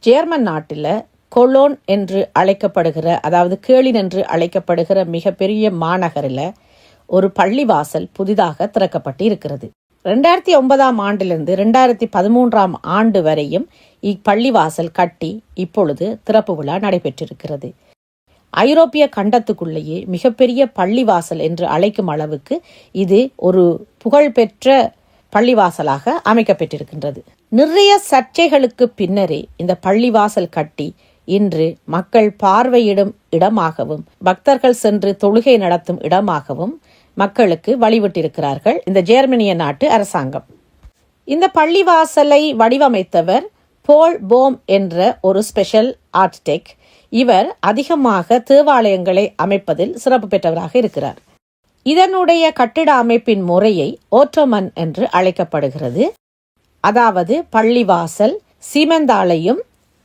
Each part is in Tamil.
ஜெர்மன் நாட்டில் கொலோன் என்று அழைக்கப்படுகிற, அதாவது கேளின் என்று அழைக்கப்படுகிற மிகப்பெரிய மாநகரில் ஒரு பள்ளிவாசல் புதிதாக திறக்கப்பட்டு இருக்கிறது. 2009 ஆண்டிலிருந்து 2013 ஆண்டு வரையும் இப்பள்ளிவாசல் கட்டி இப்பொழுது திறப்பு விழா நடைபெற்றிருக்கிறது. ஐரோப்பிய கண்டத்துக்குள்ளேயே மிகப்பெரிய பள்ளிவாசல் என்று அழைக்கும் அளவுக்கு இது ஒரு புகழ்பெற்ற பள்ளிவாசலாக அமைக்கப்பட்டிருக்கின்றது. நிறைய சர்ச்சைகளுக்கு பின்னரே இந்த பள்ளிவாசல் கட்டி இன்று மக்கள் பார்வையிடும் இடமாகவும் பக்தர்கள் சென்று தொழுகை நடத்தும் இடமாகவும் மக்களுக்கு வழிவிட்டிருக்கிறார்கள் இந்த ஜெர்மனிய நாட்டு அரசாங்கம். இந்த பள்ளிவாசலை வடிவமைத்தவர் போல் போம் என்ற ஒரு ஸ்பெஷல் ஆர்கிடெக்ட். இவர் அதிகமாக தேவாலயங்களை அமைப்பதில் சிறப்பு பெற்றவராக இருக்கிறார். இதனுடைய கட்டிட அமைப்பின் முறையை ஓட்டோமன் என்று அழைக்கப்படுகிறது. அதாவது பள்ளிவாசல் சீமெந்தாலையும்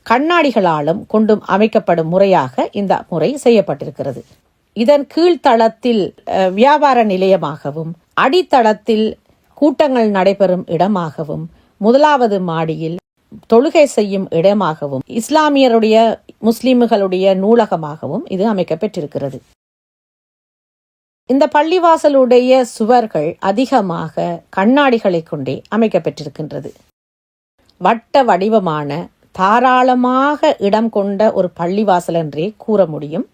கண்ணாடிகளாலும் கொண்டும் அமைக்கப்படும் முறையாக இந்த முறை செய்யப்பட்டிருக்கிறது. இதன் கீழ்த்தளத்தில் வியாபார நிலையமாகவும், அடித்தளத்தில் கூட்டங்கள் நடைபெறும் இடமாகவும், முதலாவது மாடியில் தொழுகை செய்யும் இடமாகவும், இஸ்லாமியருடைய முஸ்லிம்களுடைய நூலகமாகவும் இது அமைக்கப்பட்டிருக்கிறது. இந்த பள்ளிவாசலுடைய சுவர்கள் அதிகமாக கண்ணாடிகளை கொண்டே அமைக்கப்பட்டிருக்கின்றது. வட்ட வடிவமான தாராளமாக இடம் கொண்ட ஒரு பள்ளிவாசல் என்றே கூற முடியும்.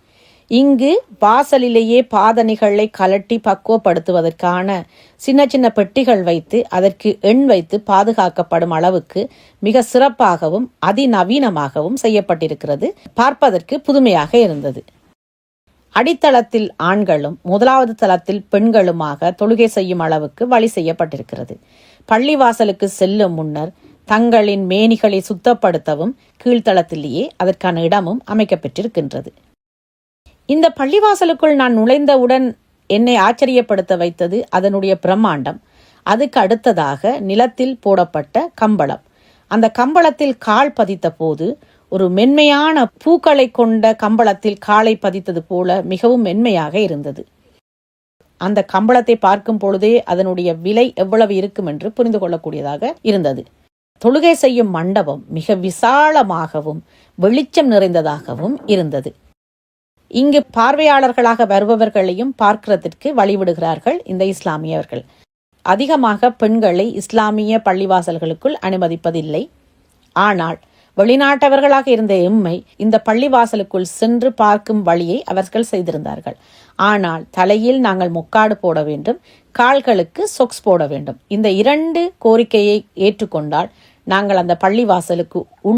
இங்கு வாசலிலேயே பாதணிகளை கலட்டி பக்குவப்படுத்துவதற்கான சின்ன சின்ன பெட்டிகள் வைத்து அதற்கு எண் வைத்து பாதுகாக்கப்படும் அளவுக்கு மிக சிறப்பாகவும் அதிநவீனமாகவும் செய்யப்பட்டிருக்கிறது. பார்ப்பதற்கு புதுமையாக இருந்தது. அடித்தளத்தில் ஆண்களும் முதலாவது தளத்தில் பெண்களுமாக தொழுகை செய்யும் அளவுக்கு வழி செய்யப்பட்டிருக்கிறது. பள்ளிவாசலுக்கு செல்லும் முன்னர் தங்களின் மேனிகளை சுத்தப்படுத்தவும் கீழ்த்தளத்திலேயே அதற்கான இடமும் அமைக்கப்பட்டிருக்கின்றது. இந்த பள்ளிவாசலுக்குள் நான் நுழைந்தவுடன் என்னை ஆச்சரியப்படுத்த வைத்தது அதனுடைய பிரம்மாண்டம். அதுக்கு அடுத்ததாக நிலத்தில் போடப்பட்ட கம்பளம். அந்த கம்பளத்தில் கால் பதித்த போது ஒரு மென்மையான பூக்களை கொண்ட கம்பளத்தில் காலை பதித்தது போல மிகவும் மென்மையாக இருந்தது. அந்த கம்பளத்தை பார்க்கும் பொழுதே அதனுடைய விலை எவ்வளவு இருக்கும் என்று புரிந்து கொள்ளக்கூடியதாக இருந்தது. தொழுகை செய்யும் மண்டபம் மிக விசாலமாகவும் வெளிச்சம் நிறைந்ததாகவும் இருந்தது. இங்கு பார்வையாளர்களாக வருபவர்களையும் பார்க்கிறதுக்கு வழிவிடுகிறார்கள் இந்த இஸ்லாமியர்கள். அதிகமாக பெண்களை இஸ்லாமிய பள்ளிவாசல்களுக்குள் அனுமதிப்பதில்லை. ஆனால் வெளிநாட்டவர்களாக இருந்த எம்மை இந்த பள்ளிவாசலுக்குள் சென்று பார்க்கும் வழியை அவர்கள் செய்திருந்தார்கள். ஆனால் தலையில் நாங்கள் முக்காடு போட வேண்டும், கால்களுக்கு சொக்ஸ் போட வேண்டும். இந்த 2 கோரிக்கையை ஏற்றுக்கொண்டால் நாங்கள் அந்த பள்ளிவாசலுக்கு